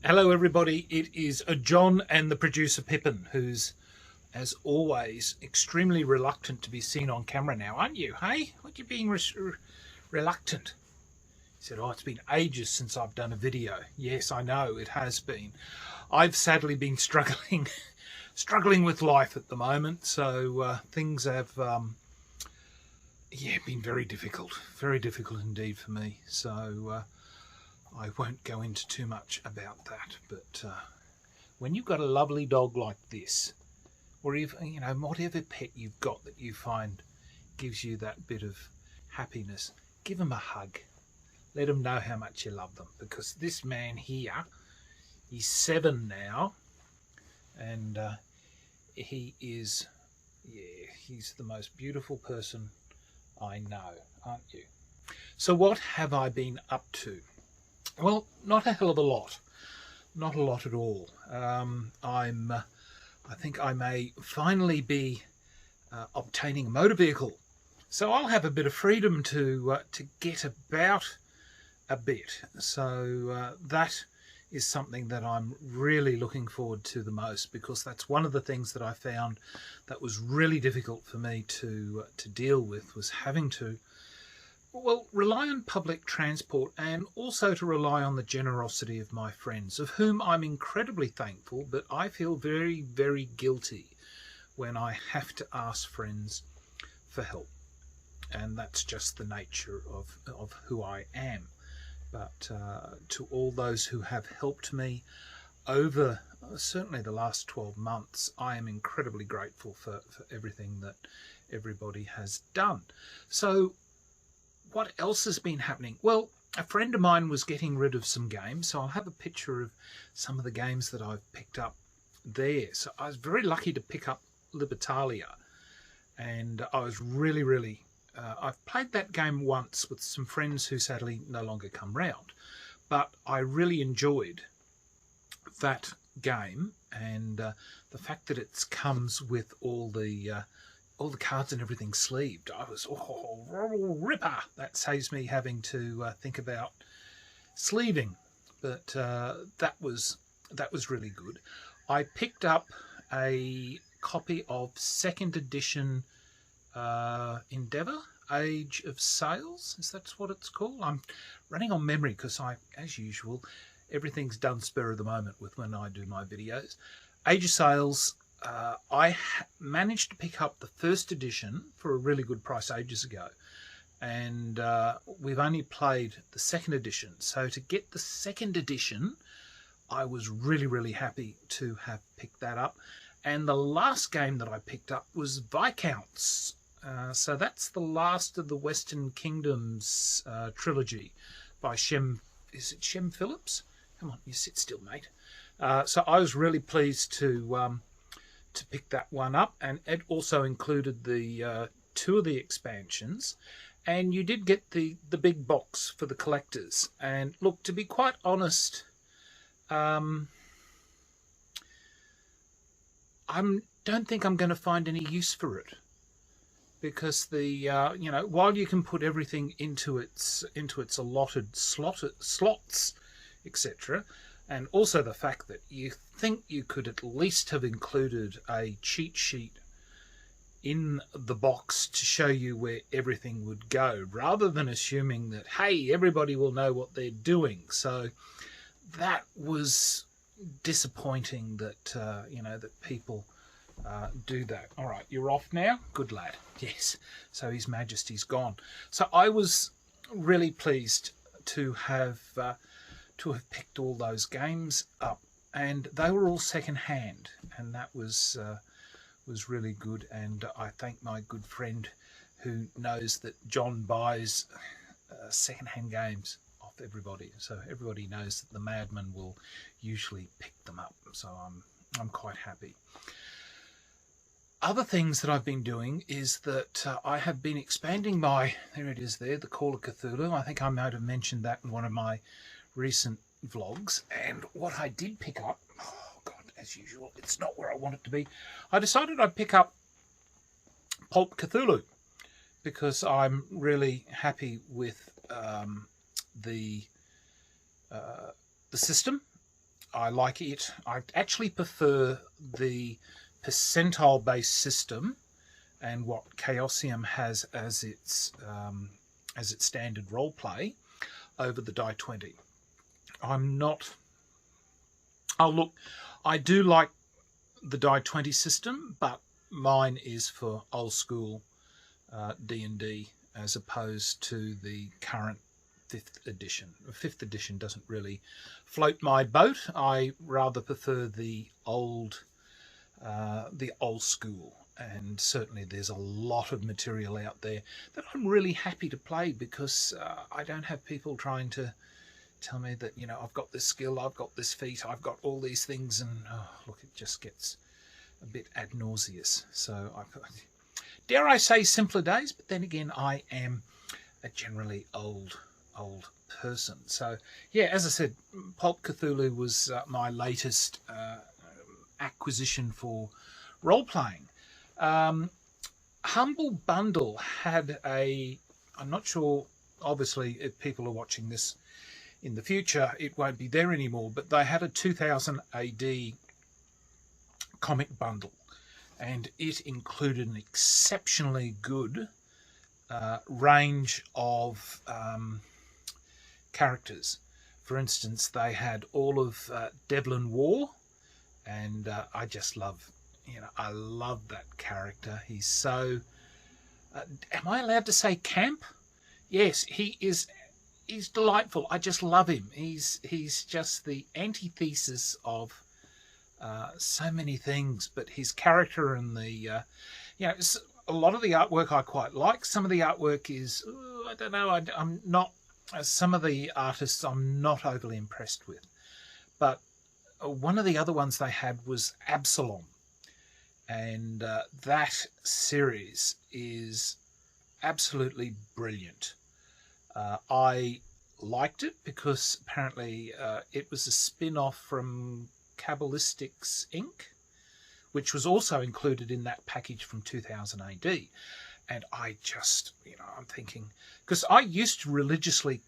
Hello everybody, it is John and the producer Pippin, who's, as always, extremely reluctant to be seen on camera now, aren't you, hey? What, you being reluctant? He said, oh, it's been ages since I've done a video. Yes, I know, it has been. I've sadly been struggling with life at the moment, so things have, been very difficult indeed for me, so I won't go into too much about that, but when you've got a lovely dog like this, or even, whatever pet you've got that you find gives you that bit of happiness, give them a hug. Let them know how much you love them, because this man here, he's 7 now, and he's the most beautiful person I know, aren't you? So what have I been up to? Well, not a hell of a lot. Not a lot at all. I think I may finally be obtaining a motor vehicle. So I'll have a bit of freedom to get about a bit. So that is something that I'm really looking forward to the most, because that's one of the things that I found that was really difficult for me to deal with, was having to rely on public transport, and also to rely on the generosity of my friends, of whom I'm incredibly thankful, but I feel very, very guilty when I have to ask friends for help. And that's just the nature of who I am. But to all those who have helped me over certainly the last 12 months, I am incredibly grateful for everything that everybody has done. So what else has been happening? Well, a friend of mine was getting rid of some games, so I'll have a picture of some of the games that I've picked up there. So I was very lucky to pick up Libertalia, and I was really I've played that game once with some friends who sadly no longer come round, but I really enjoyed that game, and the fact that it comes with all the cards and everything sleeved, I was, ripper! That saves me having to think about sleeving, but that was really good. I picked up a copy of 2nd edition Endeavour, Age of Sails, is that what it's called? I'm running on memory because as usual, everything's done spur of the moment with when I do my videos. Age of Sails, I managed to pick up the 1st edition for a really good price ages ago, and we've only played the 2nd edition. So to get the 2nd edition, I was really happy to have picked that up. And the last game that I picked up was Viscounts. So that's the last of the Western Kingdoms trilogy by is it Shem Phillips? Come on, you sit still, mate. So I was really pleased to pick that one up, and it also included the 2 of the expansions, and you did get the big box for the collectors. And look, to be quite honest, I don't think I'm going to find any use for it, because the while you can put everything into its allotted slots, etc., and also the fact that you think you could at least have included a cheat sheet in the box to show you where everything would go, rather than assuming that, hey, everybody will know what they're doing. So that was disappointing that that people do that. All right, you're off now? Good lad. Yes. So His Majesty's gone. So I was really pleased to have picked all those games up, and they were all second-hand, and that was really good. And I thank my good friend who knows that John buys second-hand games off everybody, so everybody knows that the madman will usually pick them up. So I'm quite happy. Other things that I've been doing is that I have been expanding there it is there, the Call of Cthulhu. I think I might have mentioned that in one of my recent vlogs. And what I did pick up, oh god, as usual, it's not where I want it to be. I decided I'd pick up Pulp Cthulhu, because I'm really happy with the system I like it. I actually prefer the percentile-based system and what Chaosium has as its standard role play over the die 20. I'm not. Oh look, I do like the die 20 system, but mine is for old school D&D as opposed to the current 5th edition. 5th edition doesn't really float my boat. I rather prefer the old school, and certainly there's a lot of material out there that I'm really happy to play because I don't have people trying to tell me that, you know, I've got this skill, I've got this feat, I've got all these things, and look, it just gets a bit ad nauseous. So dare I say simpler days, but then again, I am a generally old person. So yeah, as I said, Pulp Cthulhu was my latest acquisition for role-playing. Humble Bundle had I'm not sure, obviously if people are watching this in the future it won't be there anymore, but they had a 2000 AD comic bundle, and it included an exceptionally good range of characters. For instance, they had all of Devlin War, and I just love, I love that character. He's so, am I allowed to say camp? Yes, he is. He's delightful. I just love him. He's just the antithesis of so many things, but his character and the, a lot of the artwork I quite like. Some of the artwork is, I don't know, I'm not, some of the artists I'm not overly impressed with. But one of the other ones they had was Absalom. And that series is absolutely brilliant. I liked it because apparently it was a spin-off from Kabbalistics Inc., which was also included in that package from 2000 AD. And I just, I'm thinking, because I used to religiously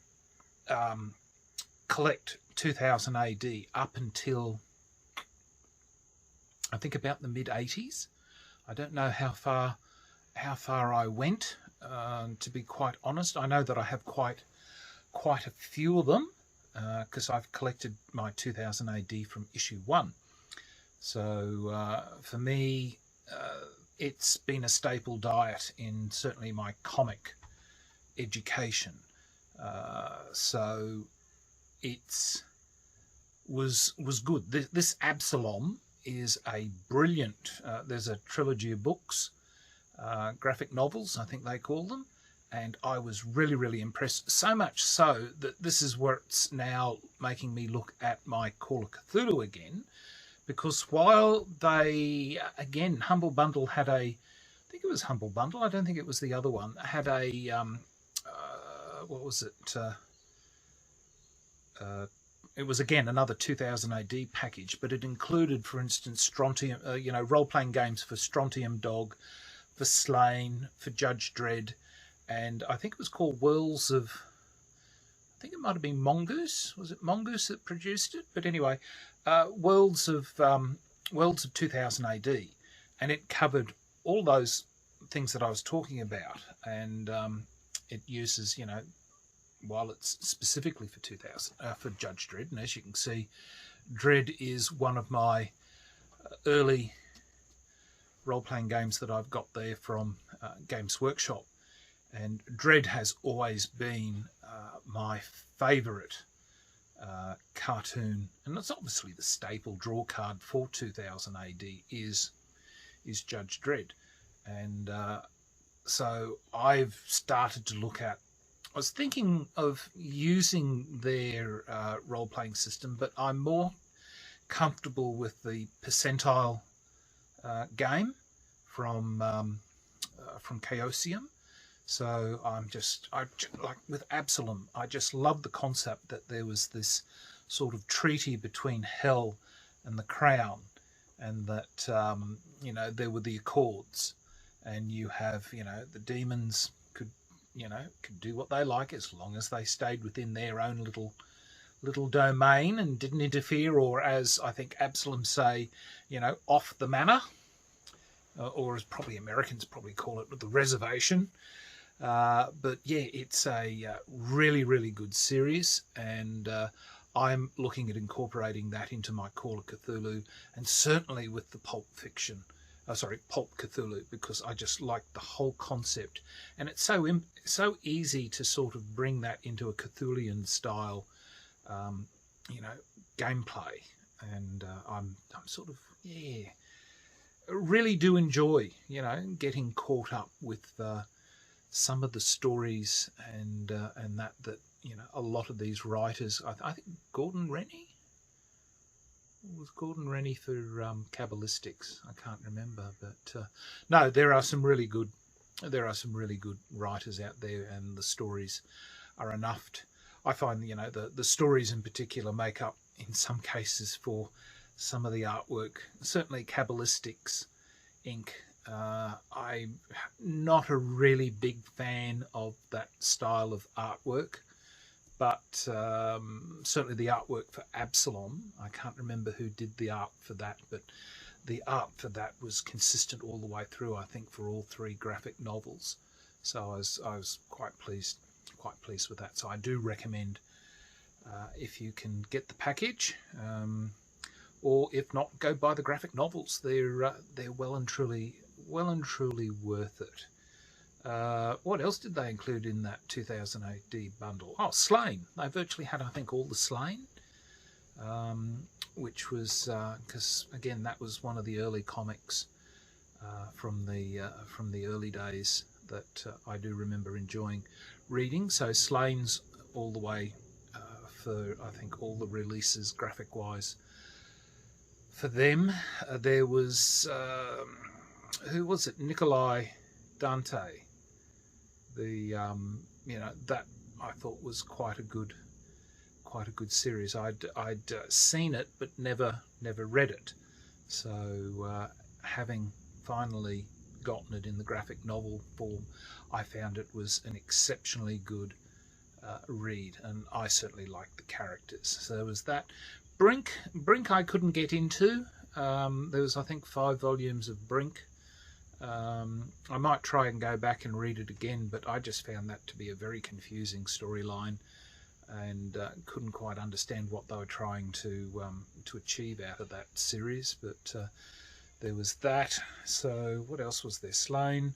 collect 2000 AD up until, I think, about the mid-80s. I don't know how far I went, to be quite honest. I know that I have quite a few of them because I've collected my 2000 AD from issue 1. So for me, it's been a staple diet in certainly my comic education. So it was good. This Absalom is a brilliant, there's a trilogy of books, graphic novels, I think they call them, and I was really, really impressed. So much so that this is where it's now making me look at my Call of Cthulhu again, because while they, again, Humble Bundle had I think it was Humble Bundle, I don't think it was the other one, had a, what was it? It was, again, another 2000 AD package, but it included, for instance, Strontium, role-playing games for Strontium Dog, for Slain, for Judge Dredd, and I think it was called Worlds of, I think it might have been Mongoose. Was it Mongoose that produced it? But anyway, Worlds of 2000 AD, and it covered all those things that I was talking about, and it uses, while it's specifically for 2000 for Judge Dredd, and as you can see, Dredd is one of my early role-playing games that I've got there from Games Workshop, and Dredd has always been my favourite cartoon, and it's obviously the staple draw card for 2000 AD is Judge Dredd, and so I've started to look at, I was thinking of using their role-playing system, but I'm more comfortable with the percentile game from Chaosium. So I like with Absalom, I just love the concept that there was this sort of treaty between hell and the crown, and that there were the accords, and you have the demons could do what they like as long as they stayed within their own little little domain and didn't interfere, or as I think Absalom say, off the manor, or as probably Americans probably call it, the reservation. But yeah, it's a really, really good series, and I'm looking at incorporating that into my Call of Cthulhu, and certainly with the pulp Cthulhu, because I just like the whole concept, and it's so easy to sort of bring that into a Cthulhian style, gameplay, and I'm sort of really do enjoy getting caught up with some of the stories and that a lot of these writers. I think Gordon Rennie was for Kabbalistics. I can't remember, but no, there are some really good writers out there, and the stories are enough. I find the stories in particular make up in some cases for some of the artwork. Certainly Kabbalistics Inc. I'm not a really big fan of that style of artwork, but certainly the artwork for Absalom, I can't remember who did the art for that, but the art for that was consistent all the way through, I think, for all 3 graphic novels. So I was quite pleased with that. So I do recommend, if you can get the package, or if not, go buy the graphic novels. They're well and truly worth it. What else did they include in that 2000 AD bundle? Oh, Slain. They virtually had, I think, all the Slain, which was because again that was one of the early comics from the early days that I do remember enjoying reading. So Slain's all the way for, I think, all the releases graphic wise for them. There was who was it? Nikolai Dante. The that I thought was quite a good series. I'd seen it but never read it. So having finally gotten it in the graphic novel form, I found it was an exceptionally good read, and I certainly liked the characters. So there was that. Brink I couldn't get into. There was, I think, 5 volumes of Brink. I might try and go back and read it again, but I just found that to be a very confusing storyline, and couldn't quite understand what they were trying to achieve out of that series. But there was that. So what else was there? Slain.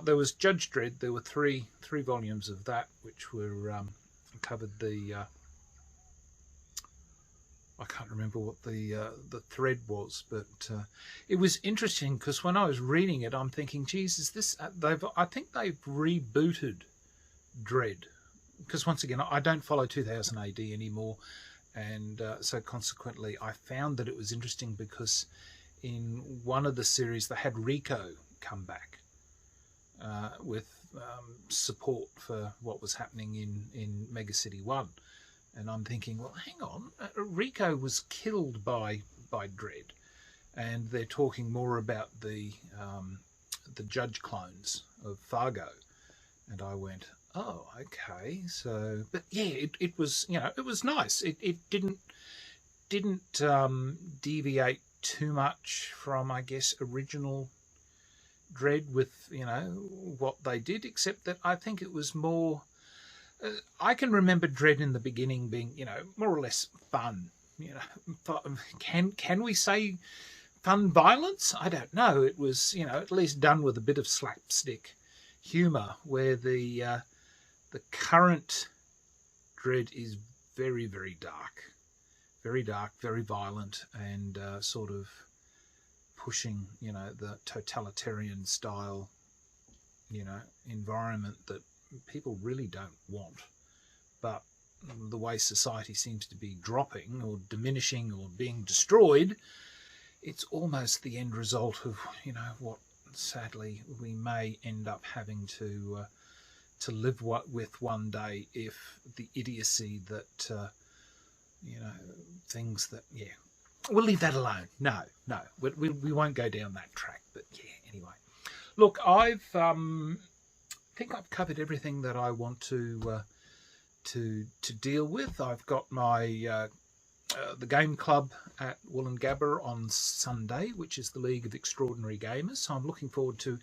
There was Judge Dredd. There were three volumes of that, which were covered the. I can't remember what the thread was, but it was interesting because when I was reading it, I'm thinking, "Geez, is this?" I think they've rebooted Dredd, because once again, I don't follow 2000 AD anymore, and so consequently, I found that it was interesting because in one of the series they had Rico come back with support for what was happening in Mega City 1. And I'm thinking, well, hang on, Rico was killed by Dredd, and they're talking more about the Judge clones of Fargo. And I went, oh, okay. So, but yeah, it was, it was nice. It didn't deviate too much from, I guess, original Dredd with what they did, except that I think it was more. I can remember Dredd in the beginning being, more or less fun. Can we say fun violence? I don't know. It was, at least done with a bit of slapstick humour, where the current Dredd is very, very dark, very violent, and sort of pushing, the totalitarian style, environment that people really don't want. But the way society seems to be dropping or diminishing or being destroyed, it's almost the end result of what sadly we may end up having to live with one day, if the idiocy that things that we'll leave that alone. No, we won't go down that track. But anyway, look, I think I've covered everything that I want to to deal with. I've got my the game club at Wollongabba on Sunday, which is the League of Extraordinary Gamers. So I'm looking forward to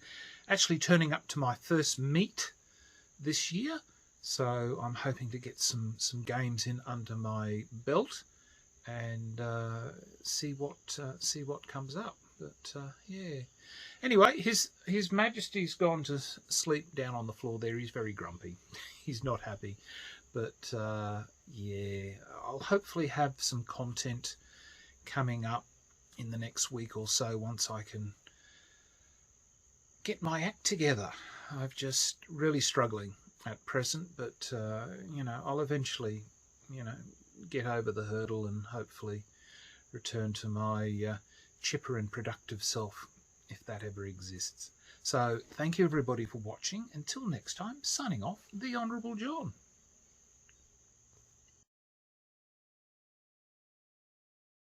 actually turning up to my first meet this year. So I'm hoping to get some games in under my belt and see what comes up. But yeah. Anyway, His Majesty's gone to sleep down on the floor there. He's very grumpy. He's not happy. But yeah, I'll hopefully have some content coming up in the next week or so once I can get my act together. I'm just really struggling at present, but you know, I'll eventually, you know, get over the hurdle and hopefully return to my chipper and productive self, if that ever exists. So thank you everybody for watching. Until next time, signing off, the Honourable John.